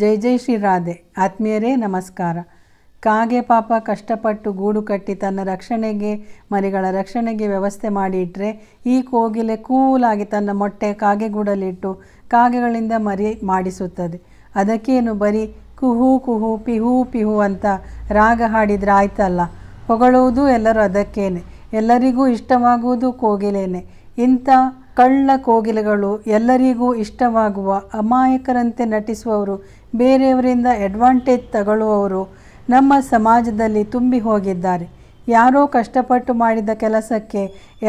ಜೈ ಜೈ ಶ್ರೀ ರಾಧೆ. ಆತ್ಮೀಯರೇ ನಮಸ್ಕಾರ. ಕಾಗೆ ಪಾಪ ಕಷ್ಟಪಟ್ಟು ಗೂಡು ಕಟ್ಟಿ ತನ್ನ ರಕ್ಷಣೆಗೆ, ಮರಿಗಳ ರಕ್ಷಣೆಗೆ ವ್ಯವಸ್ಥೆ ಮಾಡಿಟ್ರೆ ಈ ಕೋಗಿಲೆ ಕೂಲಾಗಿ ತನ್ನ ಮೊಟ್ಟೆ ಕಾಗೆಗೂಡಲಿಟ್ಟು ಕಾಗೆಗಳಿಂದ ಮರಿ ಮಾಡಿಸುತ್ತದೆ. ಅದಕ್ಕೇನು ಬರೀ ಕುಹು ಕುಹು ಪಿಹು ಪಿಹು ಅಂತ ರಾಗ ಹಾಡಿದರೆ ಆಯ್ತಲ್ಲ. ಹೊಗಳುವುದು ಎಲ್ಲರೂ ಅದಕ್ಕೇನೆ. ಎಲ್ಲರಿಗೂ ಇಷ್ಟವಾಗುವುದು ಕೋಗಿಲೇನೆ. ಇಂಥ ಕಳ್ಳ ಕೋಗಿಲೆಗಳು ಎಲ್ಲರಿಗೂ ಇಷ್ಟವಾಗುವ ಅಮಾಯಕರಂತೆ ನಟಿಸುವವರು, ಬೇರೆಯವರಿಂದ ಅಡ್ವಾಂಟೇಜ್ ತಗೊಳ್ಳುವವರು ನಮ್ಮ ಸಮಾಜದಲ್ಲಿ ತುಂಬಿ ಹೋಗಿದ್ದಾರೆ. ಯಾರೋ ಕಷ್ಟಪಟ್ಟು ಮಾಡಿದ ಕೆಲಸಕ್ಕೆ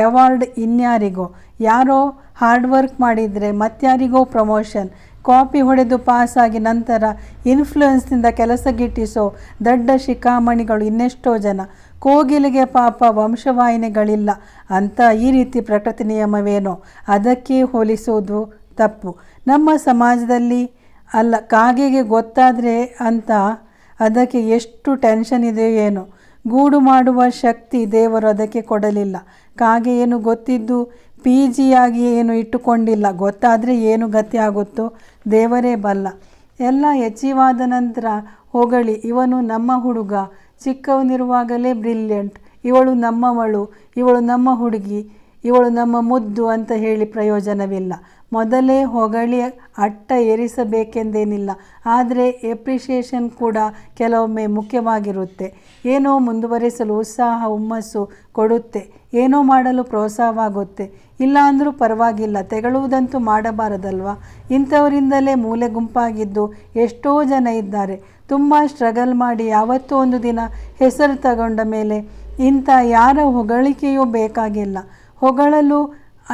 ಅವಾರ್ಡ್ ಇನ್ಯಾರಿಗೋ, ಯಾರೋ ಹಾರ್ಡ್ ವರ್ಕ್ ಮಾಡಿದರೆ ಮತ್ಯಾರಿಗೋ ಪ್ರಮೋಷನ್, ಕಾಪಿ ಹೊಡೆದು ಪಾಸಾಗಿ ನಂತರ ಇನ್ಫ್ಲೂಯೆನ್ಸ್ನಿಂದ ಕೆಲಸ ಗಿಟ್ಟಿಸೋ ದೊಡ್ಡ ಶಿಖಾಮಣಿಗಳು ಇನ್ನೆಷ್ಟೋ ಜನ. ಕೋಗಿಲೆಗೆ ಪಾಪ ವಂಶವಾಹಿನಿಗಳಿಲ್ಲ ಅಂತ ಈ ರೀತಿ ಪ್ರಕೃತಿ ನಿಯಮವೇನೋ ಅದಕ್ಕೆ ಹೋಲಿಸೋದು ತಪ್ಪು. ನಮ್ಮ ಸಮಾಜದಲ್ಲಿ ಅಲ್ಲ, ಕಾಗೆಗೆ ಗೊತ್ತಾದರೆ ಅಂತ ಅದಕ್ಕೆ ಎಷ್ಟು ಟೆನ್ಷನ್ ಇದೆಯೋ ಏನೋ. ಗೂಡು ಮಾಡುವ ಶಕ್ತಿ ದೇವರು ಅದಕ್ಕೆ ಕೊಡಲಿಲ್ಲ. ಕಾಗೆ ಏನು ಗೊತ್ತಿದ್ದು PG ಆಗಿ ಏನು ಇಟ್ಟುಕೊಂಡಿಲ್ಲ. ಗೊತ್ತಾದರೆ ಏನು ಗತಿ ಆಗುತ್ತೋ ದೇವರೇ ಬಲ್ಲ. ಎಲ್ಲ ಎಚೀವಾದ ನಂತರ ಹೊಗಳಿ, ಇವನು ನಮ್ಮ ಹುಡುಗ, ಚಿಕ್ಕವನಿರುವಾಗಲೇ ಬ್ರಿಲಿಯಂಟ್, ಇವಳು ನಮ್ಮವಳು, ಇವಳು ನಮ್ಮ ಹುಡುಗಿ, ಇವಳು ನಮ್ಮ ಮುದ್ದು ಅಂತ ಹೇಳಿ ಪ್ರಯೋಜನವಿಲ್ಲ. ಮೊದಲೇ ಹೊಗಳಿ ಅಟ್ಟ ಏರಿಸಬೇಕೆಂದೇನಿಲ್ಲ. ಆದರೆ ಎಪ್ರಿಷಿಯೇಷನ್ ಕೂಡ ಕೆಲವೊಮ್ಮೆ ಮುಖ್ಯವಾಗಿರುತ್ತೆ. ಏನೋ ಮುಂದುವರಿಸಲು ಉತ್ಸಾಹ ಹುಮ್ಮಸ್ಸು ಕೊಡುತ್ತೆ, ಏನೋ ಮಾಡಲು ಪ್ರೋತ್ಸಾಹವಾಗುತ್ತೆ. ಇಲ್ಲ ಅಂದರೂ ಪರವಾಗಿಲ್ಲ, ತೆಗಳುವುದಂತೂ ಮಾಡಬಾರದಲ್ವ. ಇಂಥವರಿಂದಲೇ ಮೂಲೆ ಗುಂಪಾಗಿದ್ದು ಎಷ್ಟೋ ಜನ ಇದ್ದಾರೆ. ತುಂಬ ಸ್ಟ್ರಗಲ್ ಮಾಡಿ ಯಾವತ್ತೋ ಒಂದು ದಿನ ಹೆಸರು ತಗೊಂಡ ಮೇಲೆ ಇಂಥ ಯಾರ ಹೊಗಳಿಕೆಯೂ ಬೇಕಾಗಿಲ್ಲ. ಹೊಗಳಲು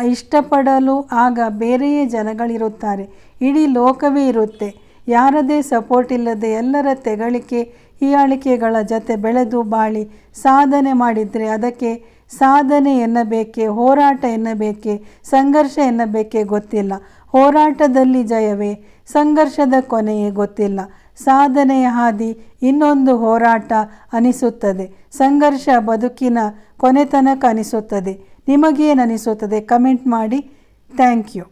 ಇಷ್ಟಪಡಲು ಆಗ ಬೇರೆಯೇ ಜನಗಳಿರುತ್ತಾರೆ, ಇಡೀ ಲೋಕವೇ ಇರುತ್ತೆ. ಯಾರದೇ ಸಪೋರ್ಟ್ ಇಲ್ಲದೆ ಎಲ್ಲರ ತೆಗಳಿಕೆ ಹೀಯಾಳಿಕೆಗಳ ಜೊತೆ ಬೆಳೆದು ಬಾಳಿ ಸಾಧನೆ ಮಾಡಿದರೆ ಅದಕ್ಕೆ ಸಾಧನೆ ಎನ್ನಬೇಕೆ, ಹೋರಾಟ ಎನ್ನಬೇಕೆ, ಸಂಘರ್ಷ ಎನ್ನಬೇಕೆ ಗೊತ್ತಿಲ್ಲ. ಹೋರಾಟದಲ್ಲಿ ಜಯವೇ, ಸಂಘರ್ಷದ ಕೊನೆಯೇ ಗೊತ್ತಿಲ್ಲ. ಸಾಧನೆಯ ಹಾದಿ ಇನ್ನೊಂದು ಹೋರಾಟ ಅನಿಸುತ್ತದೆ. ಸಂಘರ್ಷ ಬದುಕಿನ ಕೊನೆತನಕ ಅನಿಸುತ್ತದೆ. ನಿಮಗೇನು ಅನಿಸುತ್ತದೆ? ಕಮೆಂಟ್ ಮಾಡಿ. Thank you.